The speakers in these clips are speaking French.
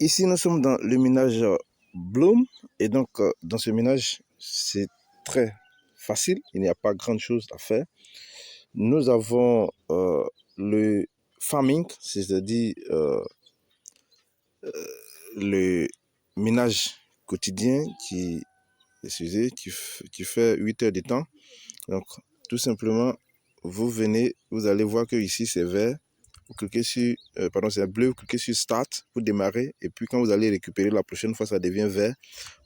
Ici, nous sommes dans le minage Bloom. Et donc, dans ce minage, c'est très facile. Il n'y a pas grand-chose à faire. Nous avons le farming, c'est-à-dire le minage quotidien qui fait 8 heures de temps. Donc, tout simplement, vous venez, vous allez voir que ici c'est vert. Vous cliquez sur, pardon, c'est bleu, vous cliquez sur Start, vous démarrez, et puis quand vous allez récupérer la prochaine fois, ça devient vert.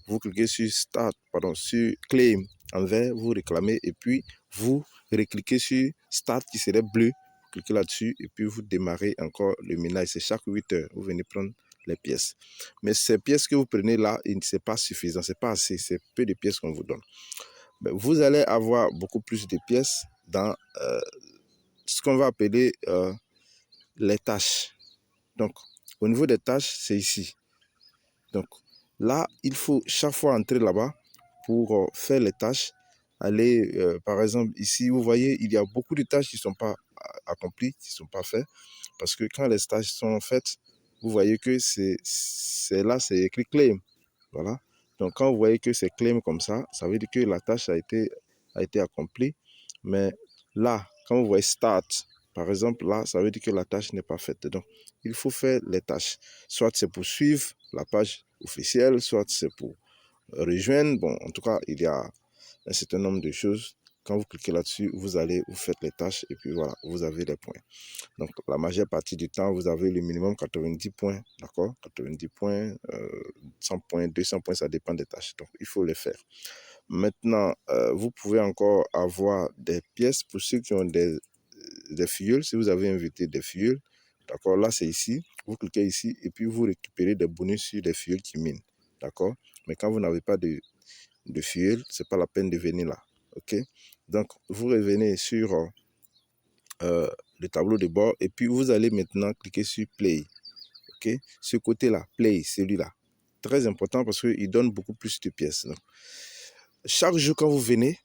Vous cliquez sur Start, pardon, sur Claim en vert, vous réclamez, et puis vous recliquez sur Start qui serait bleu, vous cliquez là-dessus, et puis vous démarrez encore le minage. C'est chaque 8 heures, vous venez prendre les pièces. Mais ces pièces que vous prenez là, c'est pas suffisant, c'est pas assez, c'est peu de pièces qu'on vous donne. Mais vous allez avoir beaucoup plus de pièces dans ce qu'on va appeler les tâches. Donc, au niveau des tâches, c'est ici. Donc, là, il faut chaque fois entrer là-bas pour faire les tâches. Aller, par exemple, ici, vous voyez, il y a beaucoup de tâches qui ne sont pas accomplies, qui ne sont pas faites. Parce que quand les tâches sont faites, vous voyez que c'est là, c'est écrit claim. Voilà. Donc, quand vous voyez que c'est claim comme ça veut dire que la tâche a été accomplie. Mais là, quand vous voyez start, par exemple, là, ça veut dire que la tâche n'est pas faite. Donc, il faut faire les tâches. Soit c'est pour suivre la page officielle, soit c'est pour rejoindre. Bon, en tout cas, il y a un certain nombre de choses. Quand vous cliquez là-dessus, vous faites les tâches et puis voilà, vous avez les points. Donc, la majeure partie du temps, vous avez le minimum 90 points, d'accord? 90 points, 100 points, 200 points, ça dépend des tâches. Donc, il faut les faire. Maintenant, vous pouvez encore avoir des pièces pour ceux qui ont des fuels. Si vous avez invité des fuels, d'accord? Là, c'est ici. Vous cliquez ici et puis vous récupérez des bonus sur les fuels qui minent, d'accord? Mais quand vous n'avez pas de fuel, ce n'est pas la peine de venir là, ok? Donc, vous revenez sur le tableau de bord et puis vous allez maintenant cliquer sur Play, ok? Ce côté-là, Play, celui-là, très important parce qu'il donne beaucoup plus de pièces. Donc, chaque jour quand vous venez,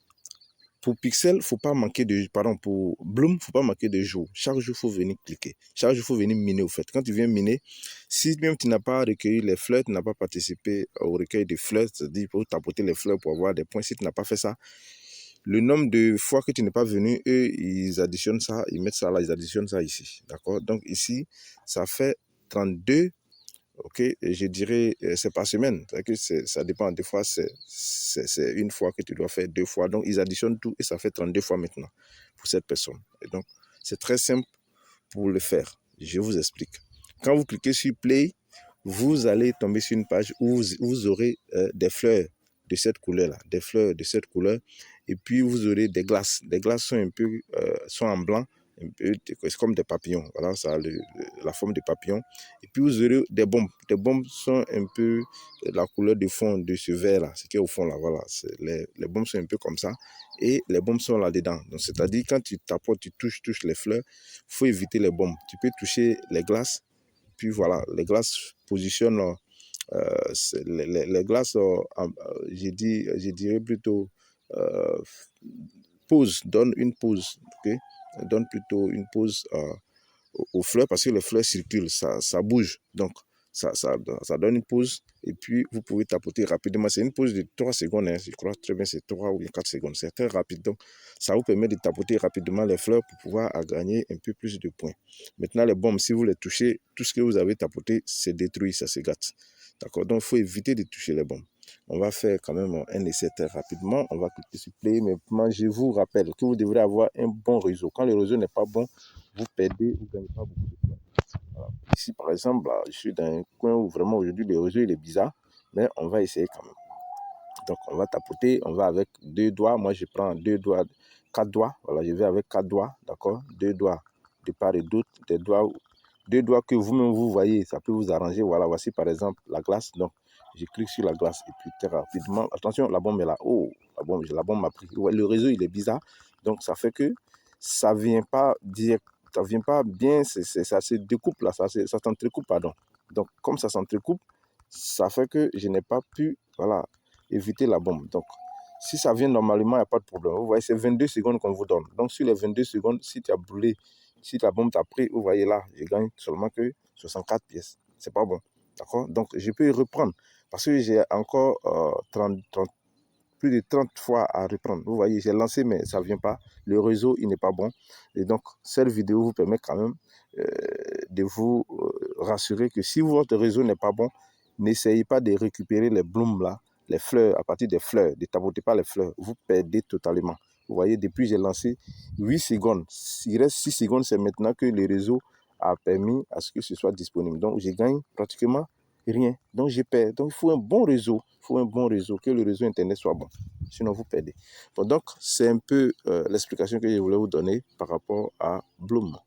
pour Pixel, faut pas manquer de, pardon, pour Bloom, faut pas manquer de jours. Chaque jour, faut venir cliquer. Chaque jour, faut venir miner au fait. Quand tu viens miner, si même tu n'as pas recueilli les fleurs, tu n'as pas participé au recueil des fleurs, c'est-à-dire pour tapoter les fleurs pour avoir des points, si tu n'as pas fait ça, le nombre de fois que tu n'es pas venu, eux, ils additionnent ça, ils mettent ça là, ils additionnent ça ici. D'accord? Donc ici, ça fait 32. Ok, et je dirais c'est par semaine, que ça dépend, des fois c'est une fois que tu dois faire 2 fois, donc ils additionnent tout et ça fait 32 fois maintenant pour cette personne. Et donc c'est très simple pour le faire, je vous explique. Quand vous cliquez sur Play, vous allez tomber sur une page où vous aurez des fleurs de cette couleur-là, des fleurs de cette couleur, et puis vous aurez des glaces. Les glaces sont un peu, sont en blanc, c'est comme des papillons, voilà, ça a la forme de papillons. Et puis vous aurez des bombes. Les bombes sont un peu la couleur de fond de ce vert-là, ce qui est au fond là, voilà. Les bombes sont un peu comme ça, et les bombes sont là-dedans. Donc c'est-à-dire quand tu tapotes, tu touches les fleurs, il faut éviter les bombes. Tu peux toucher les glaces, puis voilà, les glaces positionnent, les glaces, je dirais plutôt, pause, donne une pause, ok? Donne plutôt une pause aux fleurs parce que les fleurs circulent, ça bouge. Donc, ça donne une pause et puis vous pouvez tapoter rapidement. C'est une pause de 3 secondes, hein, je crois très bien, c'est 3 ou 4 secondes. C'est très rapide. Donc, ça vous permet de tapoter rapidement les fleurs pour pouvoir gagner un peu plus de points. Maintenant, les bombes, si vous les touchez, tout ce que vous avez tapoté, c'est détruit, ça se gâte. D'accord? Donc, il faut éviter de toucher les bombes. On va faire quand même un essai très rapidement. On va cliquer sur Play. Mais je vous rappelle que vous devrez avoir un bon réseau. Quand le réseau n'est pas bon, vous perdez, vous ne gagnez pas beaucoup de points. Voilà. Ici, par exemple, là, je suis dans un coin où vraiment aujourd'hui le réseau il est bizarre, mais on va essayer quand même. Donc, on va tapoter, on va avec 2 doigts. Moi, je prends 2 doigts, 4 doigts. Voilà, je vais avec 4 doigts, d'accord? 2 doigts de part et d'autre, des doigts, 2 doigts que vous-même vous voyez, ça peut vous arranger. Voilà, voici par exemple la glace. Donc, je clique sur la glace et puis très rapidement, attention, la bombe est là. Oh, la bombe m'a pris. Ouais, le réseau, il est bizarre. Donc, ça fait que ça vient pas direct, ça vient pas bien, ça se découpe là, ça s'entrecoupe, pardon. Donc, comme ça s'entrecoupe, ça fait que je n'ai pas pu, voilà, éviter la bombe. Donc, si ça vient normalement, il n'y a pas de problème. Vous voyez, c'est 22 secondes qu'on vous donne. Donc, sur les 22 secondes, si tu as brûlé, si la bombe t'a pris, vous voyez là, je gagne seulement que 64 pièces. C'est pas bon. D'accord? Donc, je peux y reprendre parce que j'ai encore plus de 30 fois à reprendre. Vous voyez, j'ai lancé, mais ça ne vient pas. Le réseau, il n'est pas bon. Et donc, cette vidéo vous permet quand même de vous rassurer que si votre réseau n'est pas bon, n'essayez pas de récupérer les blooms là, les fleurs, à partir des fleurs. Ne tabotez pas les fleurs. Vous perdez totalement. Vous voyez, depuis j'ai lancé 8 secondes. Il reste 6 secondes, c'est maintenant que le réseau a permis à ce que ce soit disponible. Donc, je gagne pratiquement rien. Donc, je perds. Donc, il faut un bon réseau. Il faut un bon réseau, que le réseau Internet soit bon. Sinon, vous perdez. Bon, donc, c'est un peu l'explication que je voulais vous donner par rapport à Bloom.